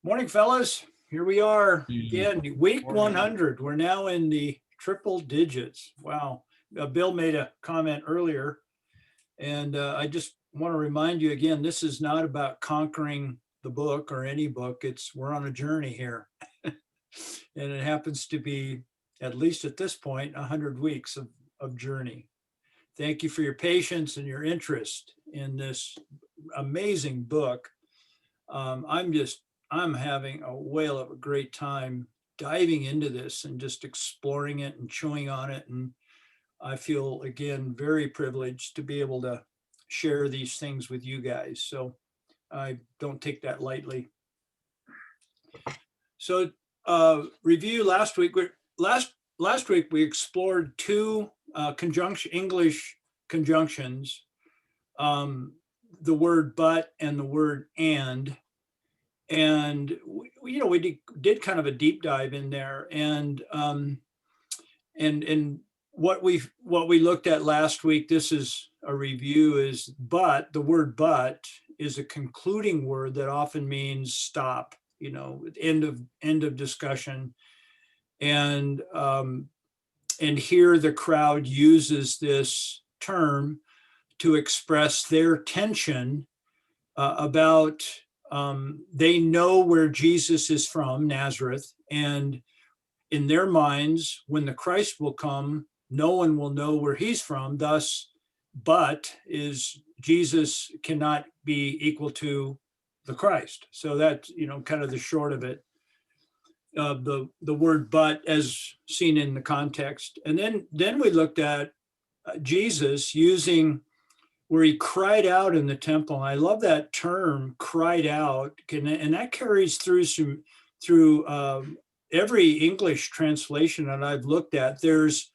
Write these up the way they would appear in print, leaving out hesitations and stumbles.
Morning, fellas. Here we are again, week Morning. 100. We're now in the triple digits. Wow. Bill made a comment earlier, and I just want to remind you again, this is not about conquering the book or any book. We're on a journey here. And it happens to be, at least at this point, 100 weeks of journey. Thank you for your patience and your interest in this amazing book. I'm having a whale of a great time diving into this and just exploring it and chewing on it. And I feel, again, very privileged to be able to share these things with you guys. So I don't take that lightly. So review last week. Last week we explored two English conjunctions, the word but and the word and we did kind of a deep dive in there, and what we looked at last week, this is a review, is but. The word but is a concluding word that often means stop, end of discussion. And here the crowd uses this term to express their tension about they know where Jesus is from, Nazareth, and in their minds, when the Christ will come, no one will know where he's from. Thus, but is Jesus cannot be equal to the Christ. So that's, kind of the short of it. The word but as seen in the context. And then we looked at Jesus using where he cried out in the temple. I love that term, cried out, and that carries through every English translation that I've looked at. There is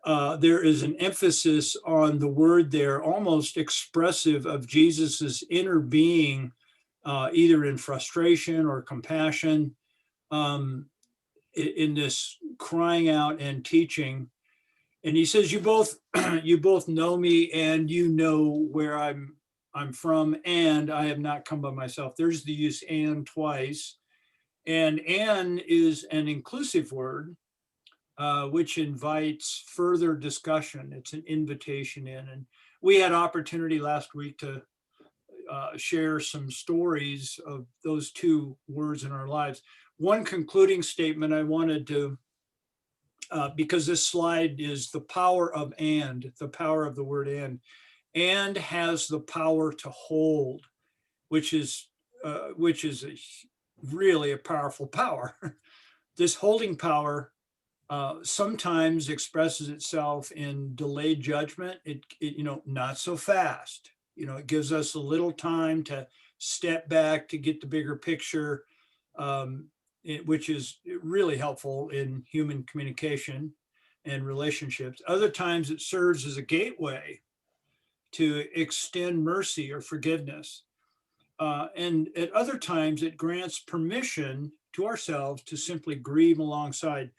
an emphasis on the word there, almost expressive of Jesus's inner being, either in frustration or compassion, in this crying out and teaching. And he says, you both know me, and you know where I'm from, and I have not come by myself. There's the use and twice. And is an inclusive word, which invites further discussion. It's an invitation in. And we had opportunity last week to share some stories of those two words in our lives. One concluding statement I wanted to, because this slide is the power of the power of the word and has the power to hold, which is really a powerful power. This holding power sometimes expresses itself in delayed judgment. It not so fast. It gives us a little time to step back to get the bigger picture. Which is really helpful in human communication and relationships. Other times it serves as a gateway to extend mercy or forgiveness. And at other times it grants permission to ourselves to simply grieve alongside.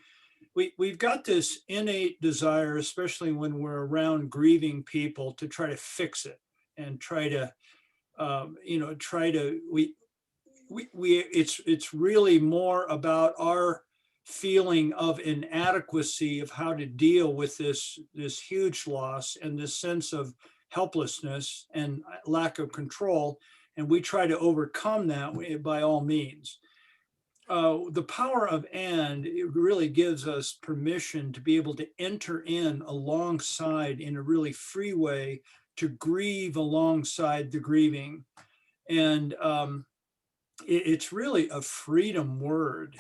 We've got this innate desire, especially when we're around grieving people, to try to fix it and try to, it's really more about our feeling of inadequacy of how to deal with this huge loss and this sense of helplessness and lack of control, and we try to overcome that by all means. The power of it really gives us permission to be able to enter in alongside in a really free way, to grieve alongside the grieving. And it's really a freedom word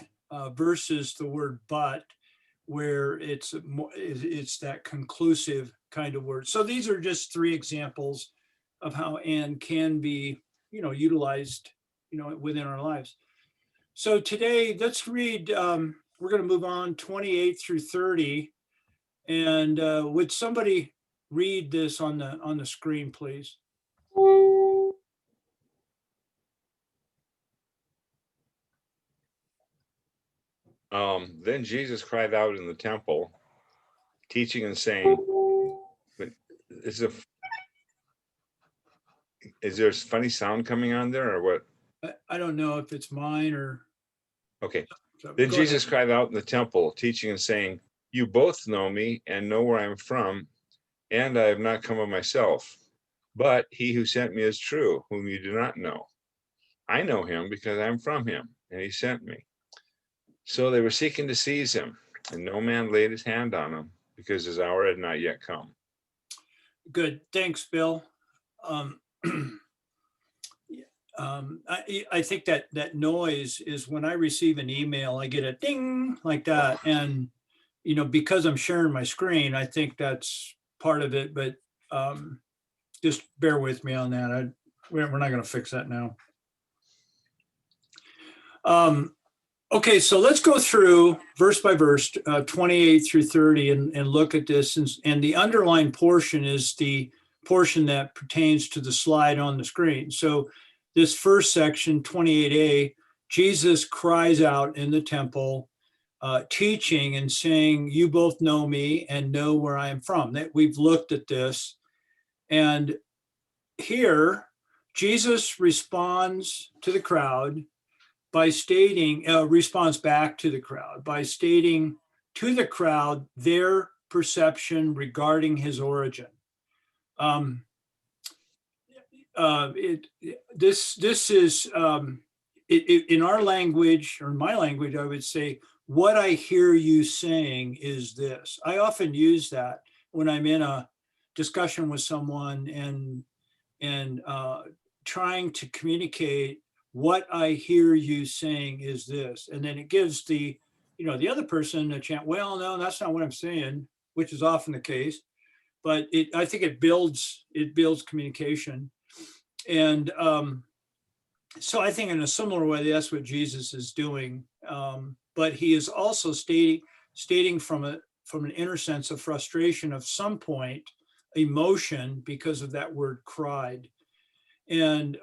versus the word but, where it's that conclusive kind of word. So these are just three examples of how and can be utilized within our lives. So today let's read, we're going to move on 28 through 30, and would somebody read this on the screen, please? Then Jesus cried out in the temple, teaching and saying, is there a funny sound coming on there or what? I don't know if it's mine or. Okay. So, Then go Jesus ahead. cried out in the temple, teaching and saying, "You both know me and know where I am from, and I have not come of myself. But he who sent me is true, whom you do not know. I know him because I am from him, and he sent me." So they were seeking to seize him, and no man laid his hand on him because his hour had not yet come. Good. Thanks, Bill. Um, I think that noise is when I receive an email, I get a ding like that. And, because I'm sharing my screen, I think that's part of it, but just bear with me on that. We're not going to fix that now. Okay, so let's go through verse by verse, 28 through 30, and look at this. And the underlined portion is the portion that pertains to the slide on the screen. So this first section, 28a, Jesus cries out in the temple, teaching and saying, "You both know me and know where I am from." That we've looked at this. And here, Jesus responds to the crowd by stating, responds back to the crowd by stating to the crowd their perception regarding his origin. Um, this is in our language, or my language, I would say, "What I hear you saying is this." I often use that when I'm in a discussion with someone and trying to communicate, "What I hear you saying is this," and then it gives the other person a chance. Well, no, that's not what I'm saying, which is often the case. But I think it builds communication, and so I think in a similar way, that's what Jesus is doing. But he is also stating from an inner sense of frustration of some point, emotion, because of that word "cried." And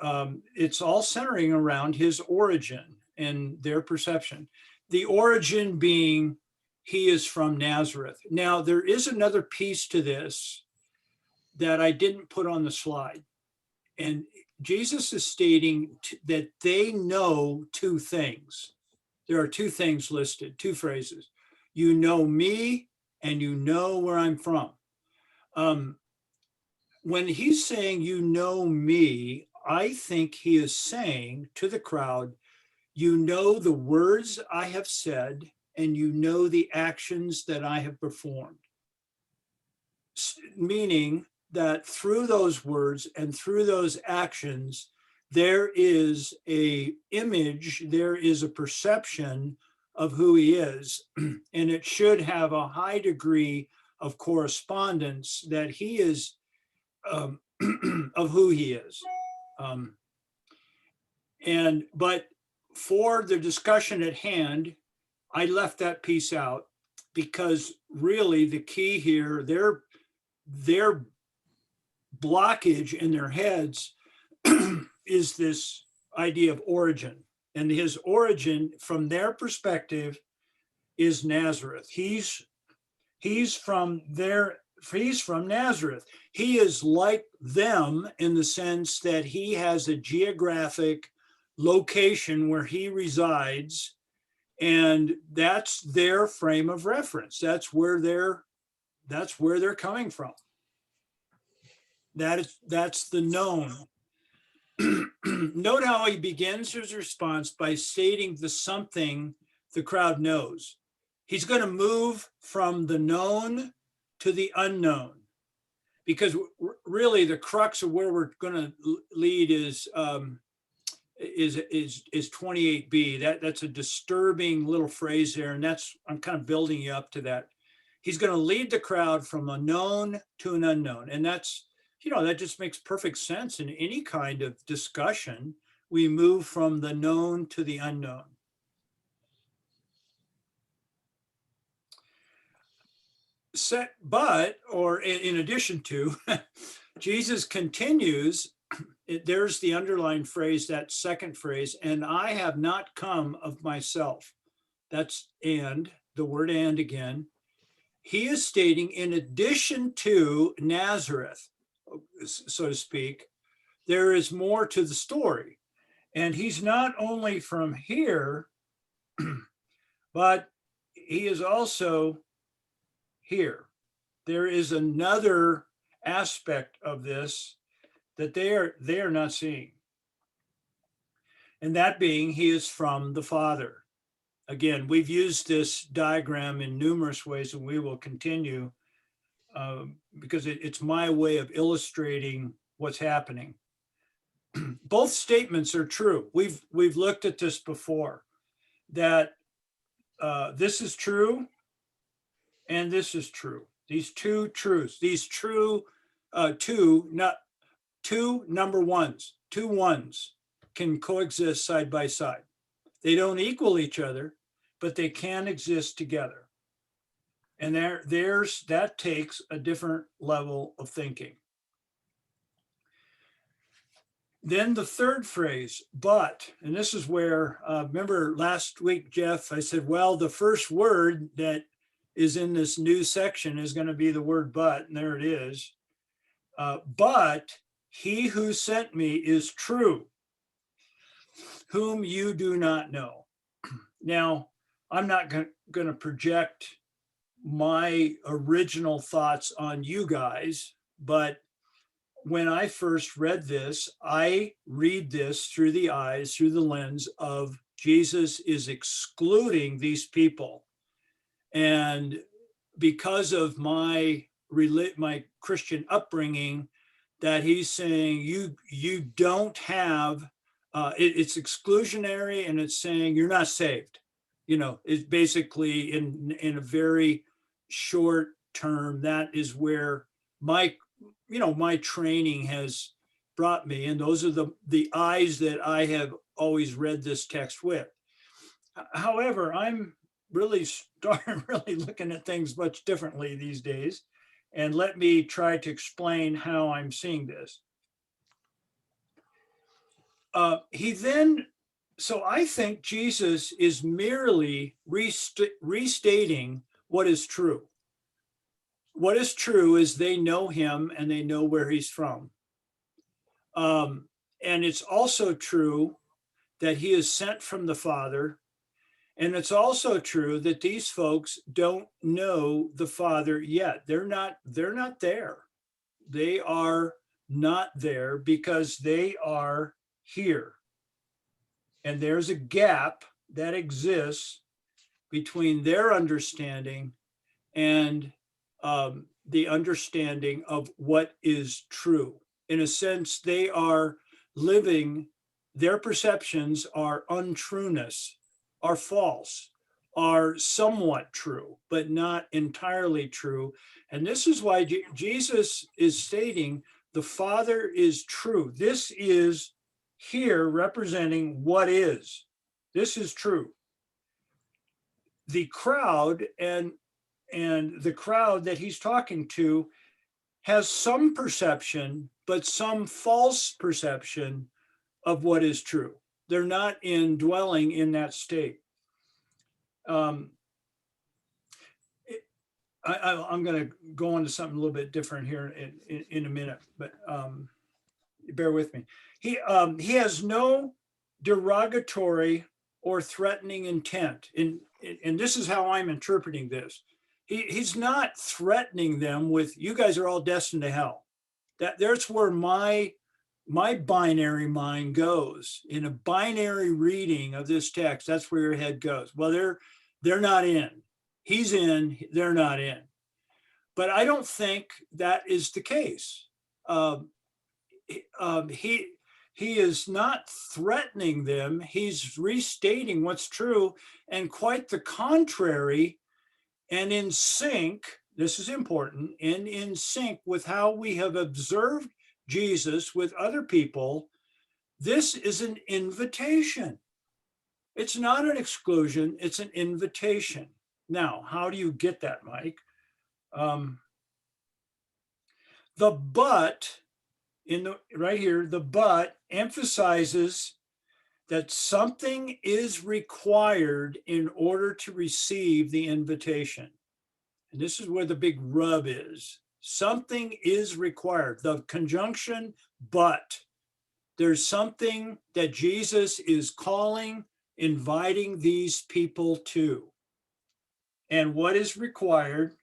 it's all centering around his origin and their perception. The origin being he is from Nazareth. Now, there is another piece to this that I didn't put on the slide. And Jesus is stating that they know two things. There are two things listed, two phrases. "You know me and you know where I'm from." Um, when he's saying, "You know me," I think he is saying to the crowd, "You know the words I have said, and you know the actions that I have performed." Meaning that through those words and through those actions, there is a image, there is a perception of who he is. And it should have a high degree of correspondence that he is of who he is. Um, but for the discussion at hand, I left that piece out because really the key here, their blockage in their heads is this idea of origin. And his origin, from their perspective, is Nazareth. He's from Nazareth. He is like them in the sense that he has a geographic location where he resides, and that's their frame of reference. That's where they're coming from. That's the known. Note how he begins his response by stating the something the crowd knows. He's going to move from the known to the unknown, because really the crux of where we're going to lead is 28b. That's a disturbing little phrase there, and I'm kind of building you up to that. He's going to lead the crowd from a known to an unknown, and that just makes perfect sense in any kind of discussion. We move from the known to the unknown. Or in addition to, Jesus continues, there's the underlined phrase, that second phrase, "and I have not come of myself." That's "and," the word "and" again. He is stating, in addition to Nazareth, so to speak, there is more to the story. And he's not only from here, but he is also here. There is another aspect of this that they are not seeing. And that being, he is from the Father. Again, we've used this diagram in numerous ways, and we will continue because it's my way of illustrating what's happening. Both statements are true. We've looked at this before, that this is true and this is true. These two truths, these two number ones, two ones can coexist side by side. They don't equal each other, but they can exist together. And that takes a different level of thinking. Then the third phrase, but, and this is where, remember last week, Jeff, I said, well, the first word that is in this new section is going to be the word but, and there it is. But he who sent me is true, whom you do not know. Now, I'm not going to project my original thoughts on you guys, but when I first read this, I read this through the lens of Jesus is excluding these people. And because of my Christian upbringing, that he's saying you don't have, it's exclusionary, and it's saying you're not saved. It's basically in a very short term, that is where my training has brought me. And those are the eyes that I have always read this text with. However, I'm really looking at things much differently these days. And let me try to explain how I'm seeing this. So I think Jesus is merely restating what is true. What is true is they know him and they know where he's from. And it's also true that he is sent from the Father. And it's also true that these folks don't know the Father yet. They're not there. They are not there because they are here. And there's a gap that exists between their understanding and the understanding of what is true. In a sense, they are living, their perceptions are untrueness, are false, are somewhat true, but not entirely true. And this is why Jesus is stating the Father is true. This is here representing what is. This is true. The crowd and the crowd that he's talking to has some perception, but some false perception of what is true. They're not indwelling in that state. I'm going to go on to something a little bit different here in a minute, but bear with me. He has no derogatory or threatening intent. And this is how I'm interpreting this. He's not threatening them with, you guys are all destined to hell. That's where my binary mind goes. In a binary reading of this text, that's where your head goes. Well, they're not in. He's in, they're not in. But I don't think that is the case. He is not threatening them. He's restating what's true, and quite the contrary, and in sync, this is important, and in sync with how we have observed Jesus with other people. This is an invitation. It's not an exclusion, it's an invitation. Now, how do you get that, Mike? The but right here, the but emphasizes that something is required in order to receive the invitation. And this is where the big rub is. Something is required. The conjunction but There's something that Jesus is calling, inviting these people to. And what is required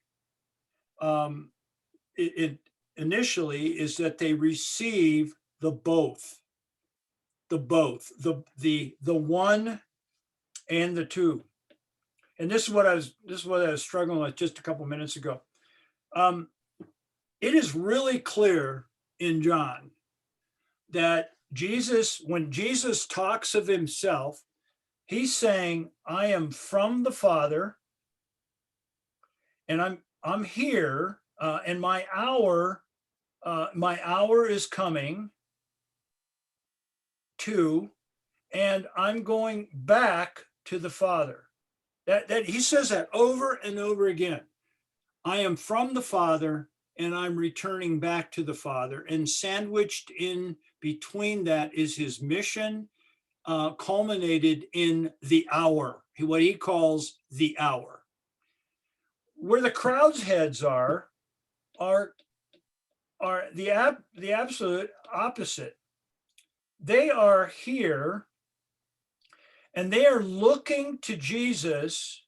initially is that they receive the both, the one and the two. And this is what I was struggling with just a couple minutes ago. It is really clear in John that Jesus, when Jesus talks of himself, he's saying, I am from the Father, and I'm here, and my hour is coming too, and I'm going back to the Father. That he says that over and over again. I am from the Father, and I'm returning back to the Father. And sandwiched in between that is his mission, culminated in the hour, what he calls the hour. Where the crowd's heads are the absolute opposite. They are here, and they are looking to Jesus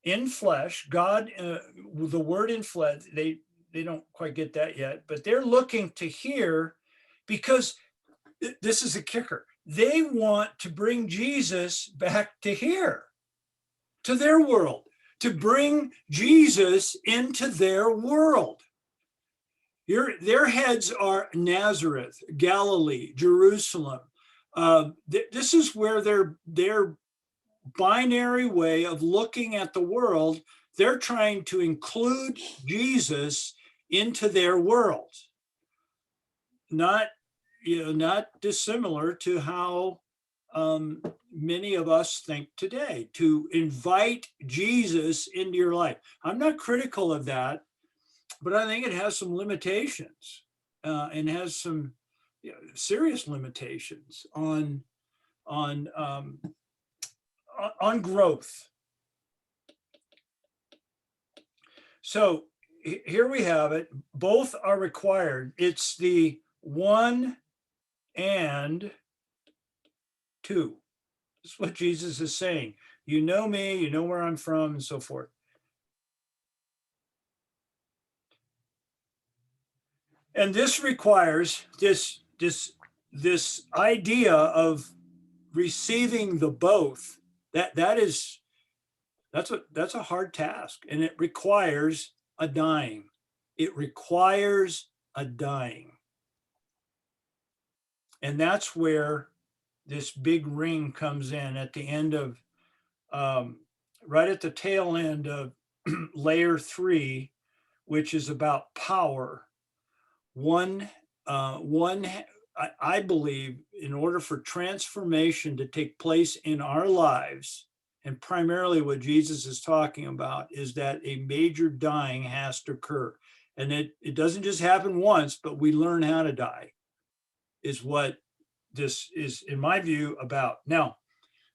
in flesh, God, the word in flesh. They don't quite get that yet, but they're looking to hear, because this is a kicker. They want to bring Jesus back to here, to their world, to bring Jesus into their world. Their heads are Nazareth, Galilee, Jerusalem. This is where their binary way of looking at the world, they're trying to include Jesus into their world. Not dissimilar to how many of us think today, to invite Jesus into your life. I'm not critical of that, but I think it has some limitations, and has some serious limitations on growth. So here we have it. Both are required. It's the one and two. This is what Jesus is saying. You know me, you know where I'm from, and so forth. And this requires this idea of receiving the both. That's a hard task, and it requires a dying. It requires a dying. And that's where this big ring comes in at the end of, right at the tail end of layer 3, which is about power. I believe, in order for transformation to take place in our lives, and primarily what Jesus is talking about, is that a major dying has to occur. And it doesn't just happen once, but we learn how to die, is what this is, in my view, about. Now,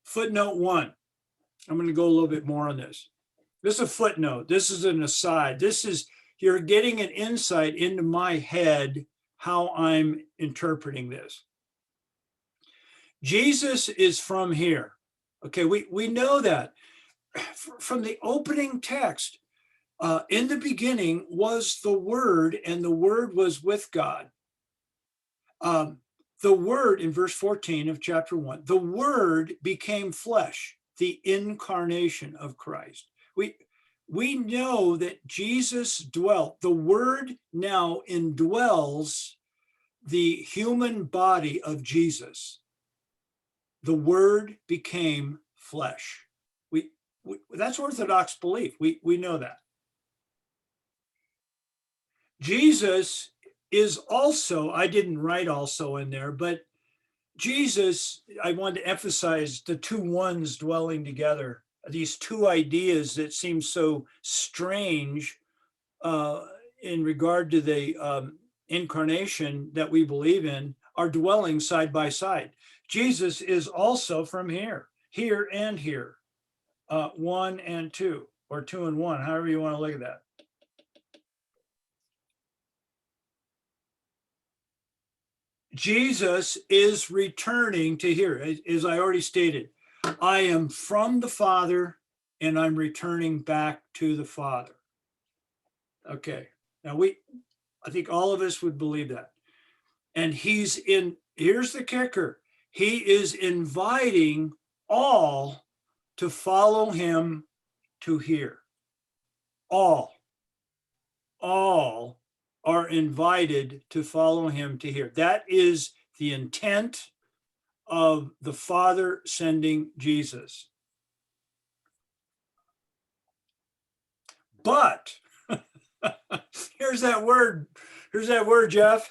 footnote 1, I'm going to go a little bit more on this. This is a footnote. This is an aside. You're getting an insight into my head, how I'm interpreting this. Jesus is from here. Okay, we know that from the opening text. In the beginning was the Word, and the Word was with God. The Word, in verse 14 of chapter 1, the Word became flesh, the incarnation of Christ. We know that Jesus dwelt. The Word now indwells the human body of Jesus. The Word became flesh. That's Orthodox belief. We know that. Jesus is also, I didn't write also in there, but Jesus, I want to emphasize the two ones dwelling together, these two ideas that seem so strange in regard to the incarnation that we believe in, are dwelling side by side. Jesus is also from here and here, 1 and 2, or 2 and 1, however you want to look at that. Jesus is returning to here, as I already stated. I am from the Father and I'm returning back to the Father. Okay. Now I think all of us would believe that. And here's the kicker. He is inviting all to follow him to here. All are invited to follow him to here. That is the intent of the Father sending Jesus. But here's that word, Jeff.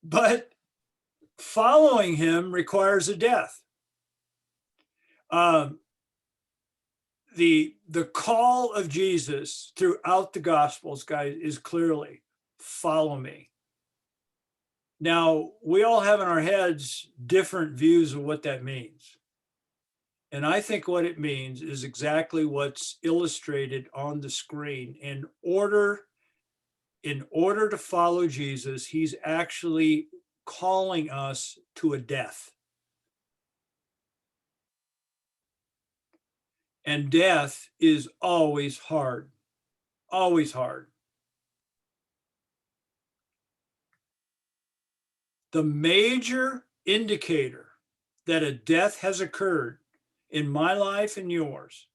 But following him requires a death. The call of Jesus throughout the Gospels, guys, is clearly follow me. Now, we all have in our heads different views of what that means. And I think what it means is exactly what's illustrated on the screen. In order to follow Jesus, he's actually calling us to a death. And death is always hard, always hard. The major indicator that a death has occurred in my life and yours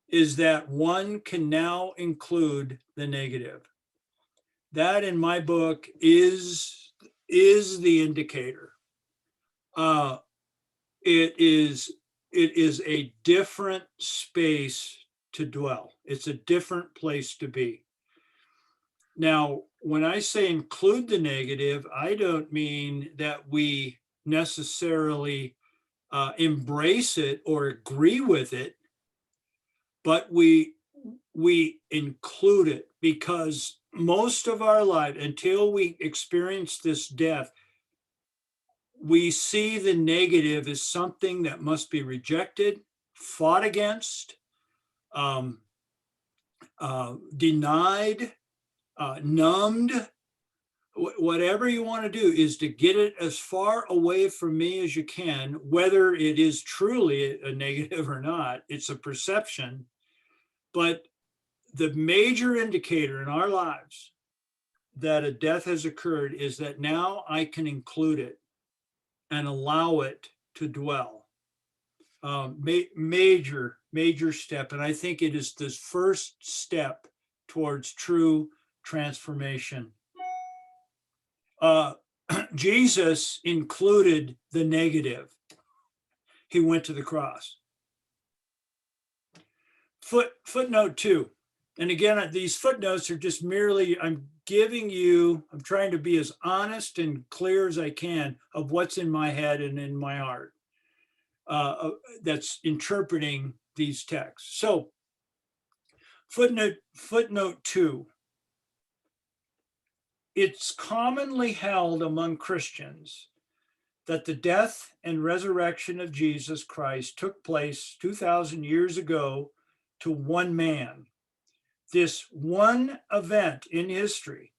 is that one can now include the negative. That, in my book, is the indicator. It is a different space to dwell. It's a different place to be. Now, when I say include the negative, I don't mean that we necessarily embrace it or agree with it, but we include it, because most of our life, until we experience this death, we see the negative as something that must be rejected, fought against, denied, numbed. Whatever you want to do is to get it as far away from me as you can, whether it is truly a negative or not. It's a perception. But the major indicator in our lives that a death has occurred is that now I can include it and allow it to dwell. Major step. And I think it is this first step towards true transformation. Jesus included the negative. He went to the cross. Footnote 2. And again, these footnotes are just merely, I'm trying to be as honest and clear as I can of what's in my head and in my heart that's interpreting these texts. So footnote 2. It's commonly held among Christians that the death and resurrection of Jesus Christ took place 2,000 years ago to one man. This one event in history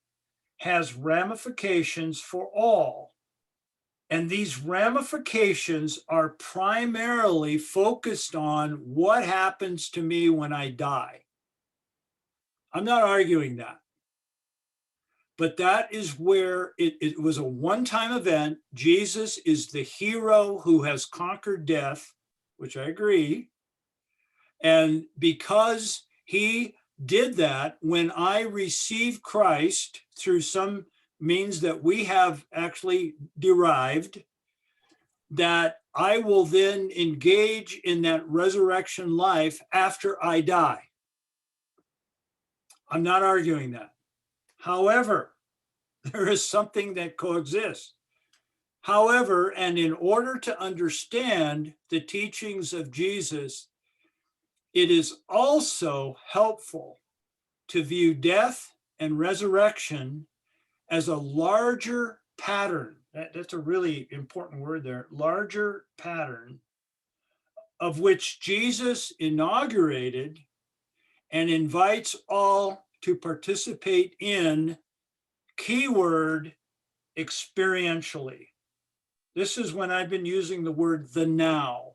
has ramifications for all. And these ramifications are primarily focused on what happens to me when I die. I'm not arguing that. But that is where it was a one-time event. Jesus is the hero who has conquered death, which I agree. And because he did that, when I receive Christ through some means that we have actually derived, that I will then engage in that resurrection life after I die. I'm not arguing that. However, there is something that coexists. However, and in order to understand the teachings of Jesus, it is also helpful to view death and resurrection as a larger pattern. That's a really important word there, larger pattern, of which Jesus inaugurated and invites all to participate in, keyword, experientially. This is when I've been using the word the now.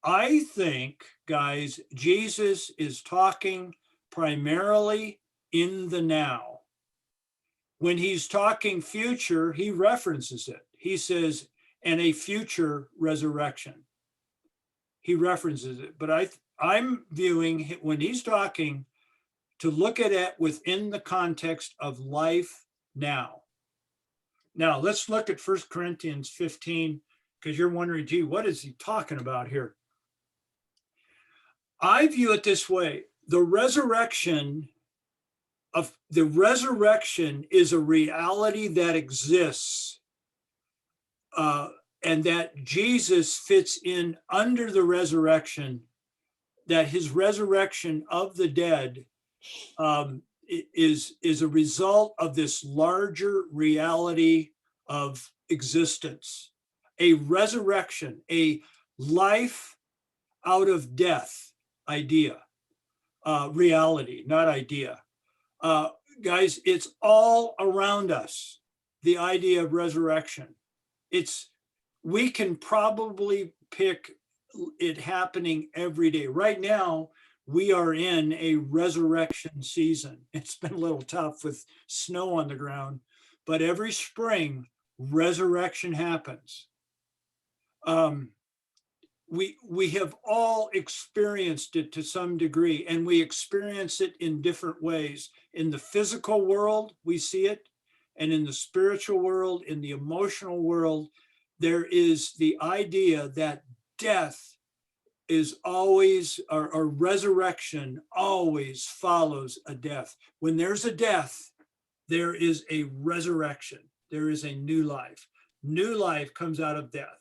I think, guys, Jesus is talking primarily in the now. When he's talking future, he references it. He says, and a future resurrection. He references it. But I'm viewing when he's talking to look at it within the context of life now. Now, let's look at 1 Corinthians 15, because you're wondering, gee, what is he talking about here? I view it this way. The resurrection is a reality that exists, and that Jesus fits in under the resurrection, that his resurrection of the dead is a result of this larger reality of existence, a resurrection, a life out of death idea, reality, not idea. Guys, it's all around us, the idea of resurrection. We can probably pick it happening every day. Right now, we are in a resurrection season. It's been a little tough with snow on the ground, but every spring, resurrection happens. We have all experienced it to some degree, and we experience it in different ways. In the physical world, we see it, and in the spiritual world, in the emotional world, there is the idea that death is always, or resurrection always follows a death. When there's a death, there is a resurrection. There is a new life. New life comes out of death.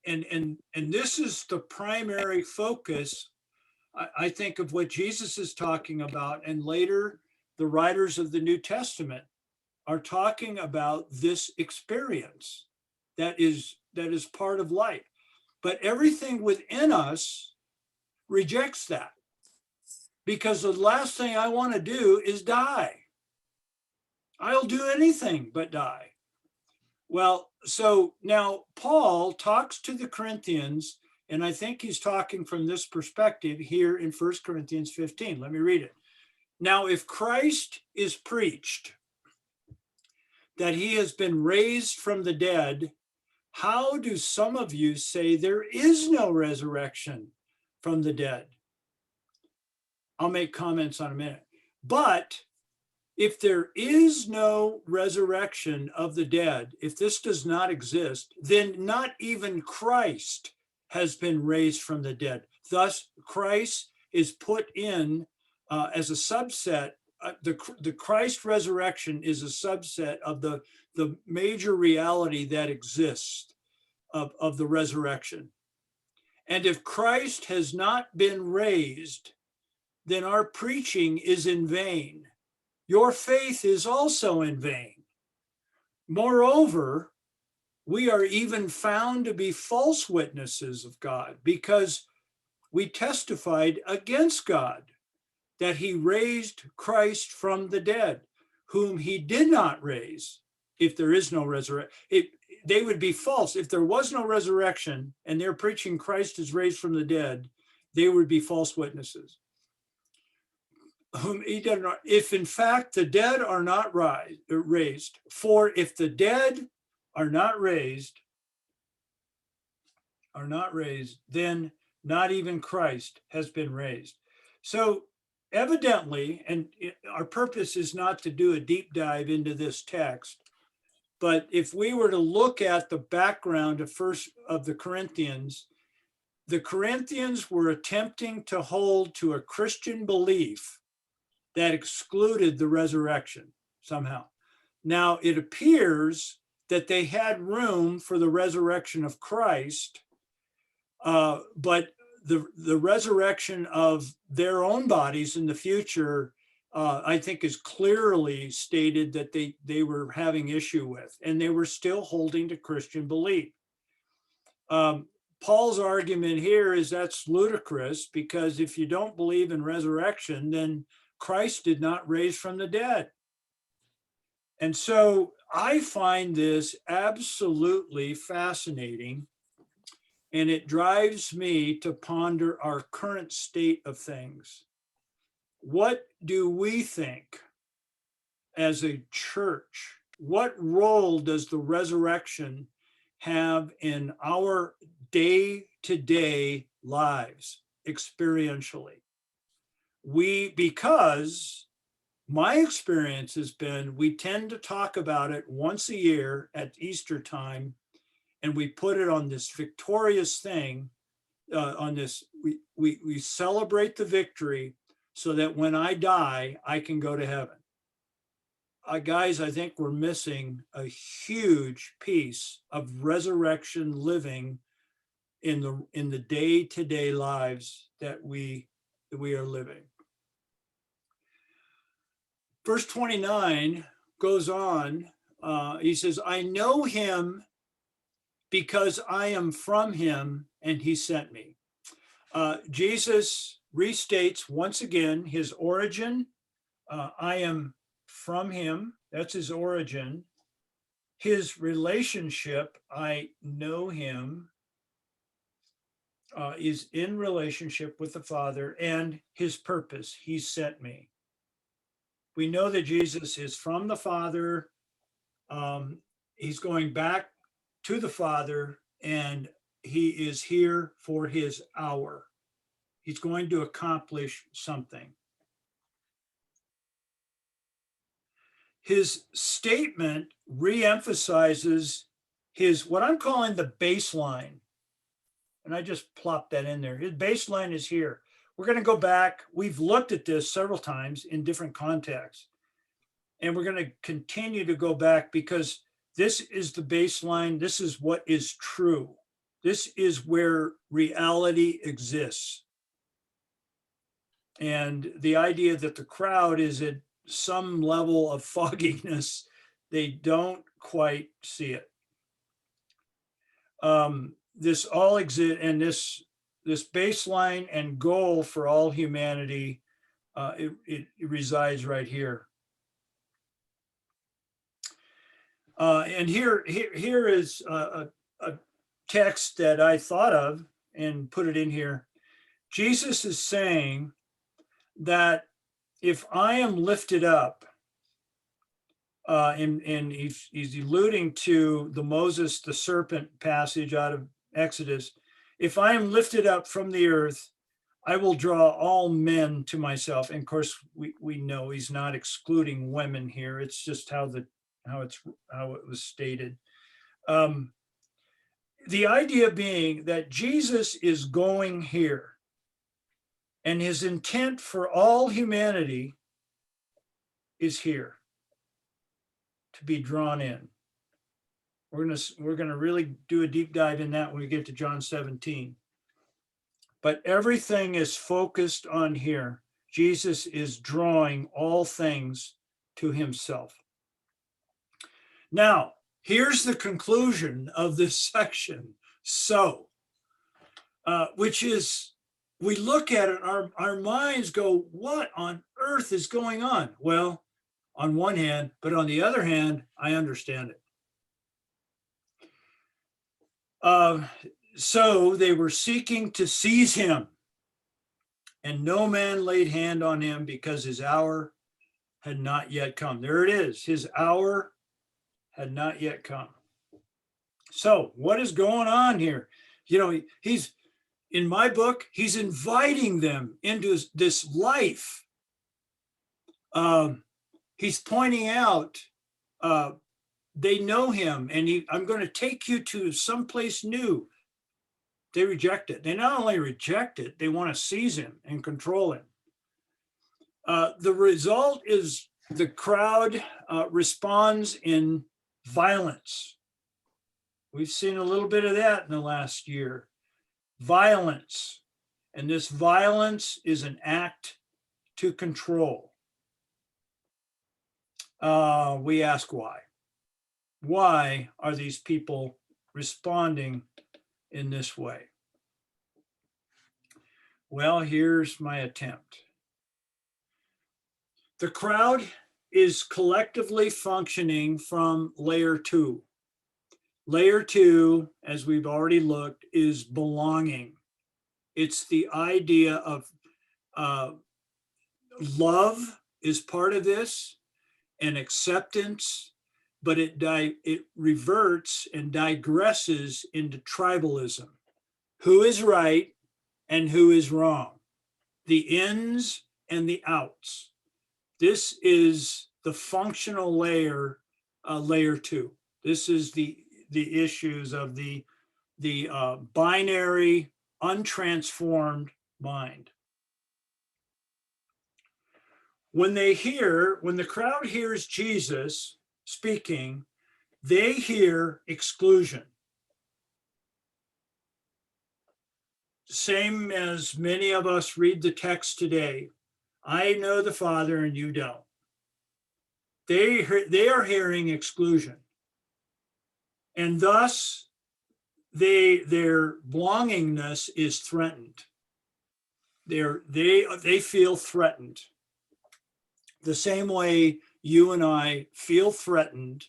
And this is the primary focus, I think, of what Jesus is talking about. And later, the writers of the New Testament are talking about this experience that is part of life. But everything within us rejects that, because the last thing I want to do is die. I'll do anything but die. Well, so now Paul talks to the Corinthians, and I think he's talking from this perspective here in 1 Corinthians 15. Let me read it. Now, if Christ is preached that he has been raised from the dead, how do some of you say there is no resurrection from the dead? I'll make comments on a minute. But if there is no resurrection of the dead, if this does not exist, then not even Christ has been raised from the dead. Thus, Christ is put in as a subset. The Christ resurrection is a subset of the major reality that exists of the resurrection. And if Christ has not been raised, then our preaching is in vain. Your faith is also in vain. Moreover, we are even found to be false witnesses of God, because we testified against God that he raised Christ from the dead, whom he did not raise. If there is no resurrection, they would be false. If there was no resurrection and they're preaching Christ is raised from the dead, they would be false witnesses. Whom he did not, if in fact the dead are not raised, for if the dead are not raised, then not even Christ has been raised. So evidently, and our purpose is not to do a deep dive into this text, but if we were to look at the background of the Corinthians were attempting to hold to a Christian belief that excluded the resurrection somehow. Now, it appears that they had room for the resurrection of Christ, but the resurrection of their own bodies in the future, I think, is clearly stated that they were having issue with, and they were still holding to Christian belief. Paul's argument here is that's ludicrous, because if you don't believe in resurrection, then Christ did not raise from the dead. And so I find this absolutely fascinating, and it drives me to ponder our current state of things. What do we think as a church? What role does the resurrection have in our day-to-day lives experientially? Because my experience has been we tend to talk about it once a year at Easter time, and we put it on this victorious thing, on this, we celebrate the victory so that when I die, I can go to heaven. Guys, I think we're missing a huge piece of resurrection living in the day-to-day lives that we are living. Verse 29 goes on. He says, I know him because I am from him and he sent me. Jesus restates once again his origin. I am from him. That's his origin. His relationship, I know him, is in relationship with the Father, and his purpose, he sent me. We know that Jesus is from the Father. He's going back to the Father, and he is here for his hour. He's going to accomplish something. His statement reemphasizes his, what I'm calling the baseline. And I just plopped that in there. His baseline is here. We're going to go back. We've looked at this several times in different contexts. And we're going to continue to go back because this is the baseline. This is what is true. This is where reality exists. And the idea that the crowd is at some level of fogginess, they don't quite see it. This all exists, and this baseline and goal for all humanity, it resides right here. And here is a text that I thought of and put it in here. Jesus is saying that if I am lifted up, and he's alluding to the Moses, the serpent passage out of Exodus. If I am lifted up from the earth, I will draw all men to myself. And of course, we know he's not excluding women here. It's just how it was stated. The idea being that Jesus is going here, and his intent for all humanity is here, to be drawn in. We're gonna really do a deep dive in that when we get to John 17. But everything is focused on here. Jesus is drawing all things to himself. Now, here's the conclusion of this section. So, which is, we look at it, our minds go, what on earth is going on? Well, on one hand, but on the other hand, I understand it. So they were seeking to seize him, and no man laid hand on him because his hour had not yet come. There it is. His hour had not yet come. So what is going on here? You know, he's, in my book, he's inviting them into this life. He's pointing out, they know him, and I'm going to take you to someplace new. They reject it. They not only reject it, they want to seize him and control him. The result is the crowd responds in violence. We've seen a little bit of that in the last year. Violence. And this violence is an act to control. We ask why. Why are these people responding in this way? Well, here's my attempt. The crowd is collectively functioning from layer 2. Layer 2, as we've already looked, is belonging. It's the idea of love is part of this, and acceptance, but it reverts and digresses into tribalism. Who is right and who is wrong? The ins and the outs. This is the functional layer, layer 2. This is the issues of the binary, untransformed mind. When the crowd hears Jesus speaking, they hear exclusion. Same as many of us read the text today. I know the Father and you don't. They are hearing exclusion. And thus, their belongingness is threatened. They feel threatened. The same way you and I feel threatened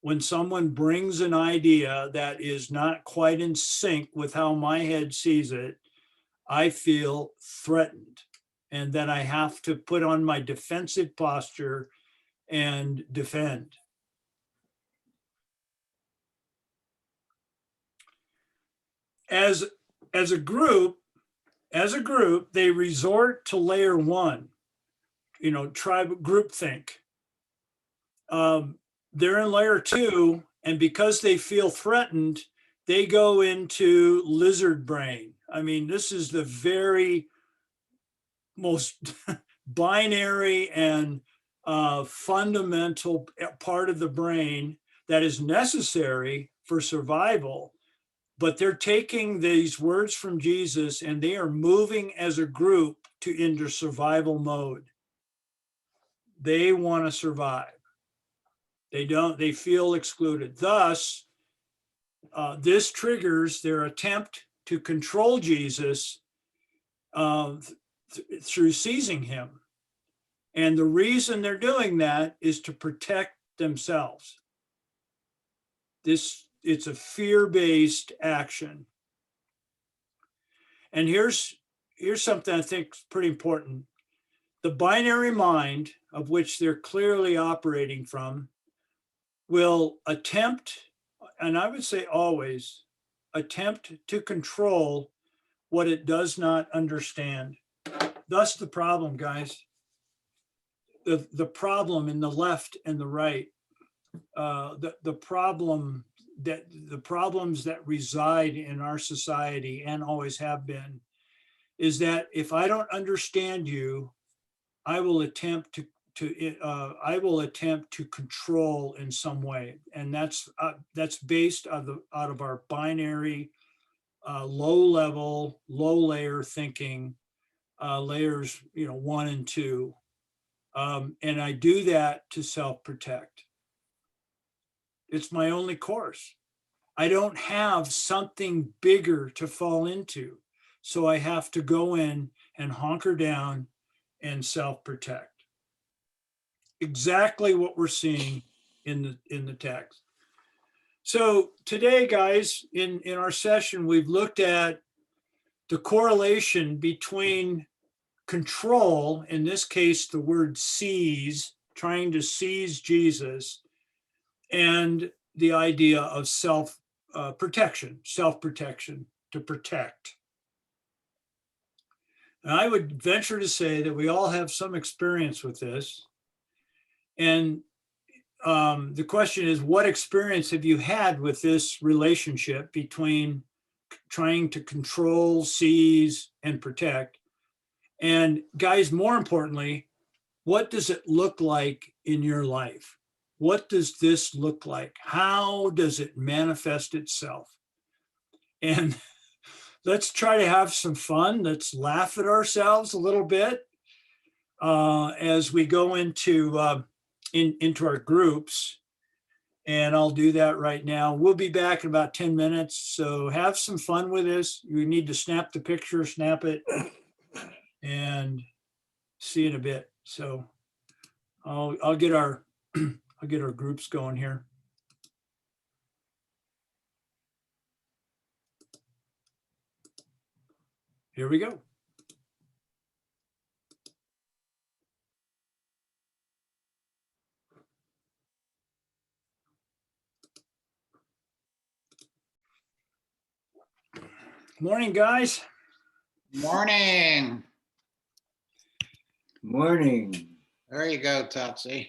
when someone brings an idea that is not quite in sync with how my head sees it. I feel threatened, and then I have to put on my defensive posture and defend. As a group, they resort to layer 1, tribe groupthink. They're in layer 2, and because they feel threatened, they go into lizard brain. I mean, this is the very most binary and fundamental part of the brain that is necessary for survival. But they're taking these words from Jesus and they are moving as a group into survival mode. They want to survive. They feel excluded. Thus, this triggers their attempt to control Jesus through seizing him. And the reason they're doing that is to protect themselves. It's a fear-based action. And here's something I think is pretty important. The binary mind, of which they're clearly operating from, will attempt, and I would say always, attempt to control what it does not understand. Thus the problem, guys. The problem in the left and the right, the problems that reside in our society and always have been, is that if I don't understand you, I will attempt to control in some way, and that's based out of our binary, low layer thinking, layers 1 and 2. And I do that to self-protect. It's my only course. I don't have something bigger to fall into. So I have to go in and hunker down and self-protect. Exactly what we're seeing in the text. So today, guys, in our session, we've looked at the correlation between control, in this case, the word seize, trying to seize Jesus, and the idea of self-protection, to protect. And I would venture to say that we all have some experience with this. And the question is, what experience have you had with this relationship between trying to control, seize, and protect? And guys, more importantly, what does it look like in your life? What does this look like? How does it manifest itself? And let's try to have some fun. Let's laugh at ourselves a little bit as we go into our groups. And I'll do that right now. We'll be back in about 10 minutes. So have some fun with this. You need to snap the picture, snap it, and see you in a bit. So I'll get our I'll get our groups going here. Here we go. Morning, guys. Morning. Morning. There you go, Totsie.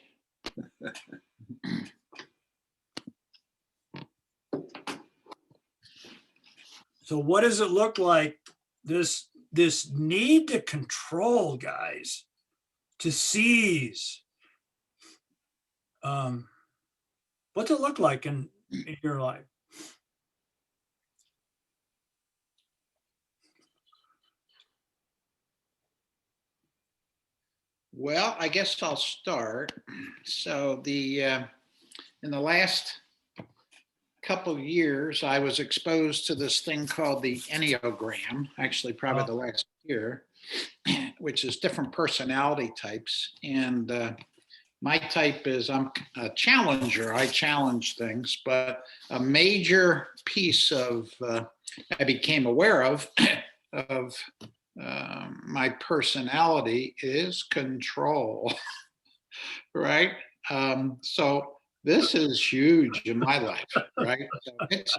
So what does it look like? This need to control, guys, to seize. What's it look like in your life? Well, I guess I'll start. So in the last couple of years, I was exposed to this thing called the Enneagram, actually probably the last year, which is different personality types. And my type is I'm a challenger. I challenge things, but a major piece of I became aware of my personality is control, right? So this is huge in my life, right? So it's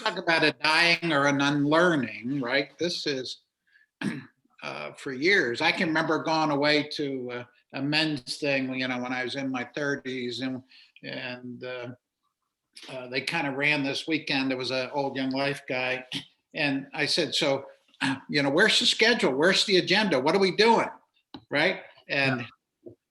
talk about a dying or an unlearning, right? This is for years. I can remember going away to a men's thing, when I was in my 30s, and they kind of ran this weekend. There was an old Young Life guy, and I said, so, where's the schedule? Where's the agenda? What are we doing? Right? And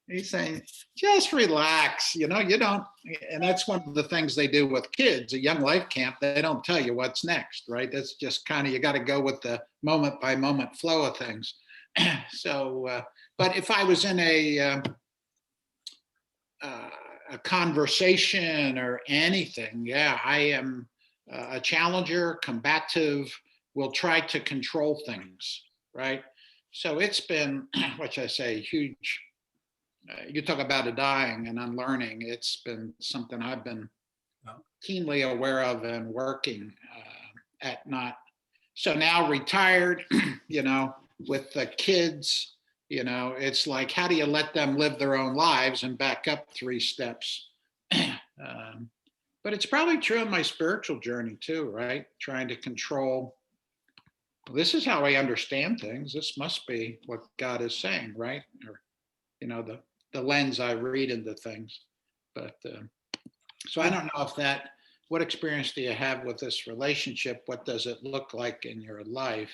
he's saying, just relax, you don't, and that's one of the things they do with kids, a Young Life camp. They don't tell you what's next, right? That's just kind of, you got to go with the moment by moment flow of things. So, but if I was in a conversation or anything, I am a challenger, combative, will try to control things, right? So it's been, which I say, huge. You talk about a dying and unlearning. It's been something I've been keenly aware of and working at. Not so now retired, with the kids, it's like, how do you let them live their own lives and back up 3 steps? But it's probably true in my spiritual journey too, right? Trying to control. This is how I understand things. This must be what God is saying, right? Or, the lens I read into things. But so I don't know if what experience do you have with this relationship? What does it look like in your life?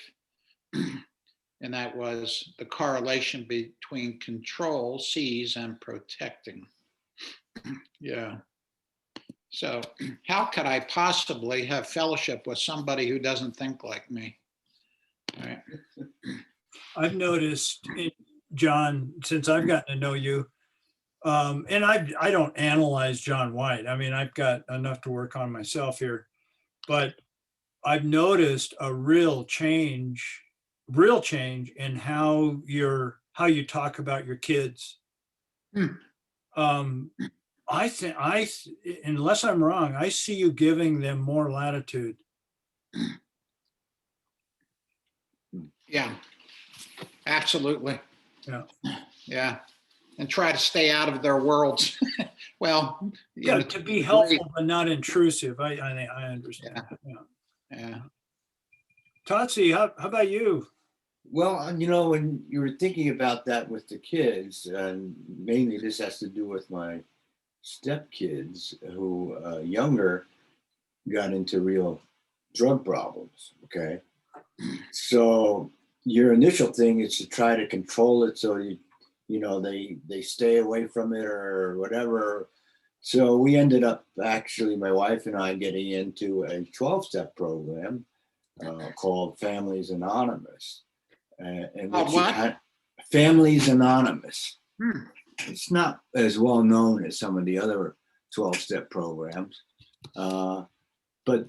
And that was the correlation between control, seize, and protecting. Yeah. So how could I possibly have fellowship with somebody who doesn't think like me? All right. I've noticed, John, since I've gotten to know you, and I don't analyze John White. I mean, I've got enough to work on myself here, but I've noticed a real change in how you talk about your kids. I think unless I'm wrong, I see you giving them more latitude. Yeah, absolutely. Yeah. And try to stay out of their worlds. Well, to be helpful but not intrusive. I understand. Yeah. Totsi, how about you? Well, when you were thinking about that with the kids, and mainly this has to do with my stepkids who younger got into real drug problems. Okay. So your initial thing is to try to control it so they stay away from it or whatever. So we ended up, actually, my wife and I, getting into a 12-step program called Families Anonymous. And what? Families Anonymous. It's not as well known as some of the other 12-step programs, but that